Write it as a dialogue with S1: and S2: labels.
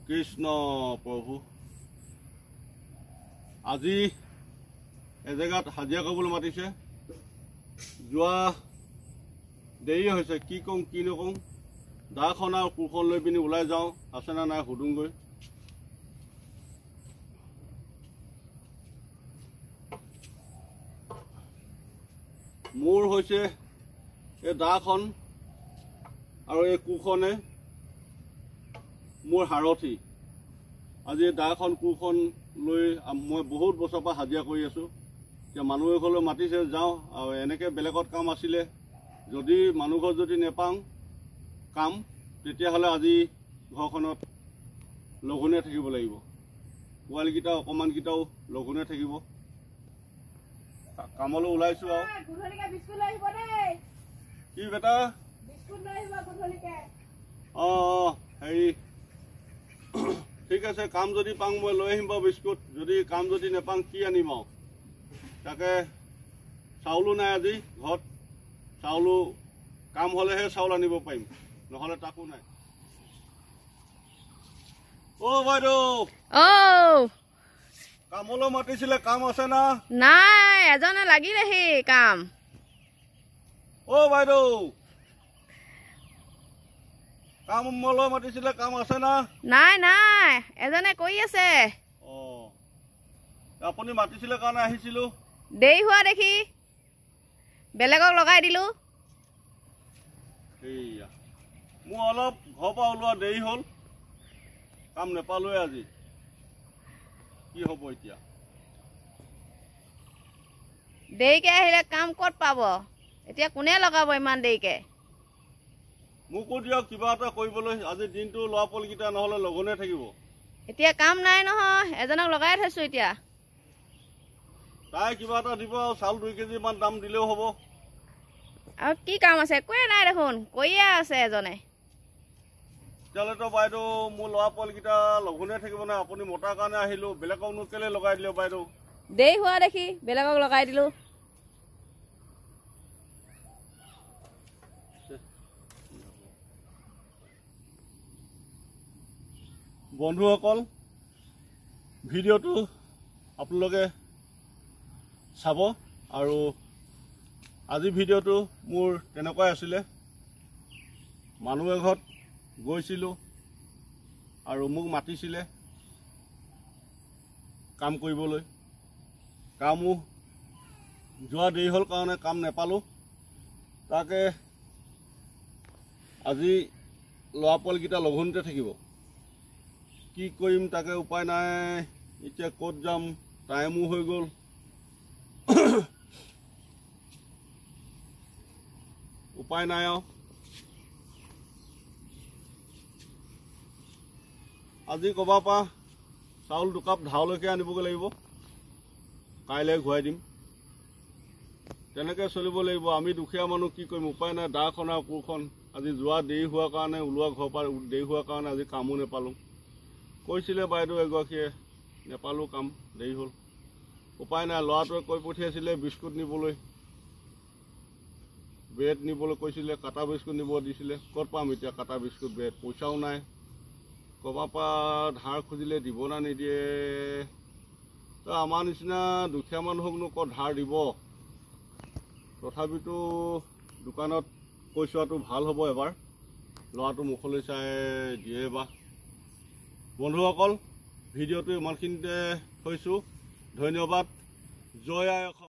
S1: কৃষ্ণ প্ৰভু আজি এজেগাত হাজিৰা কৰিবলৈ মাতিছে যোৱা দেৰি হৈছে কি কওঁ কি নকওঁ দাখন আৰু কোৰখন লৈ পিনি ওলাই যাওঁ আছে না নাই সুধোঁগৈ মোৰ হৈছে এই দাখন আৰু এই কোৰখনে মোৰ হাৰথি আজি দাখন কোৰখন লৈ মই বহুত বছৰৰ পৰা হাজিৰা কৰি আছোঁ এতিয়া মানুহ এঘৰলৈ মাতিছে যাওঁ আৰু এনেকৈ বেলেগত কাম আছিলে যদি মানুহ ঘৰ যদি নেপাওঁ কাম তেতিয়াহ'লে আজি ঘৰখনত লঘোণে থাকিব লাগিব পোৱালিকেইটা অকণমানকেইটাও লঘোণে থাকিব কামলৈ ওলাইছোঁ আৰু কি বেটা অঁ হেৰি ঠিক আছে কাম যদি পাওঁ মই লৈ আহিম বাৰু বিস্কুট যদি কাম যদি নেপাওঁ কি আনিম আৰু তাকে চাউলো নাই আজি ঘৰত চাউলো কাম হ'লেহে চাউল আনিব পাৰিম নহ'লে তাকো নাই অ' বাইদেউ কামলৈ মাতিছিলে কাম আছে না
S2: নাই এজনে লাগিলেহি কাম
S1: অ' বাইদেউ কামলৈ মাতিছিলে কাম আছে না
S2: নাই নাই এজনে কৰি আছে
S1: অঁ আপুনি মাতিছিলে কাৰণে আহিছিলোঁ
S2: দেৰি হোৱা দেখি বেলেগক লগাই দিলোঁ
S1: সেয়া মোৰ অলপ ঘৰৰ পৰা ওলোৱা দেৰি হ'ল কাম নেপালোৱে আজি কি হ'ব এতিয়া
S2: দেৰিকৈ আহিলে কাম ক'ত পাব এতিয়া কোনে লগাব ইমান দেৰিকৈ
S1: মোকো দিয়ক কিবা এটা কৰিবলৈ আজি দিনটো ল'ৰা পোৱালিকেইটা নহ'লে লঘোণে থাকিব
S2: এতিয়া কাম নাই নহয় এজনক লগাই থৈছোঁ এতিয়া
S1: তাই কিবা এটা দিব আৰু চাউল 2 কেজিমান দাম দিলেও হ'ব
S2: আৰু কি কাম আছে একোৱে নাই দেখোন কৰিয়ে আছে এজনে
S1: তেতিয়াহ'লেতো বাইদেউ মোৰ ল'ৰা পোৱালিকেইটা লঘোণে থাকিব নাই আপুনি মতাৰ কাৰণে আহিলোঁ বেলেগকনো কেলৈ লগাই দিলে বাইদেউ
S2: দেৰি হোৱা দেখি বেলেগক লগাই দিলোঁ
S1: বন্ধুসকল ভিডিঅ'টো আপোনালোকে চাব আৰু আজি ভিডিঅ'টো মোৰ তেনেকুৱাই আছিলে মানুহ এঘৰত গৈছিলোঁ আৰু মোক মাতিছিলে কাম কৰিবলৈ কামো যোৱা দেৰি হ'ল কাৰণে কাম নেপালোঁ তাকে আজি ল'ৰা পোৱালিকেইটা লঘোণতে থাকিব কি কৰিম তাকে উপায় নাই এতিয়া ক'ত যাম টাইমো হৈ গ'ল উপায় নাই আৰু আজি ক'ৰবাৰ পৰা চাউল 2 কাপ ধাৰলৈকে আনিবগৈ লাগিব কাইলৈ ঘূৰাই দিম তেনেকৈ চলিব লাগিব আমি দুখীয়া মানুহ কি কৰিম উপায় নাই দাখন আৰু কোৰখন আজি যোৱা দেৰি হোৱাৰ কাৰণে ওলোৱা ঘৰৰ পৰা দেৰি হোৱাৰ কাৰণে আজি কামো নেপালোঁ কৈছিলে বাইদেউ এগৰাকীয়ে নেপালোঁ কাম দেৰি হ'ল উপায় নাই ল'ৰাটোৱে কৈ পঠিয়াইছিলে বিস্কুট নিবলৈ ব্ৰেড নিবলৈ কৈছিলে কাটা বিস্কুট নিব দিছিলে ক'ত পাম এতিয়া কাটা বিস্কুট ব্ৰেড পইচাও নাই ক'ৰবাৰ পৰা ধাৰ খুজিলে দিব না নিদিয়ে তো আমাৰ নিচিনা দুখীয়া মানুহকনো ক'ত ধাৰ দিব তথাপিতো দোকানত কৈ চোৱাটো ভাল হ'ব এবাৰ ল'ৰাটো মুখলৈ চাই দিয়ে বা বন্ধুসকল ভিডিঅ'টো ইমানখিনিতে থৈছোঁ ধন্যবাদ জয় আই অসম।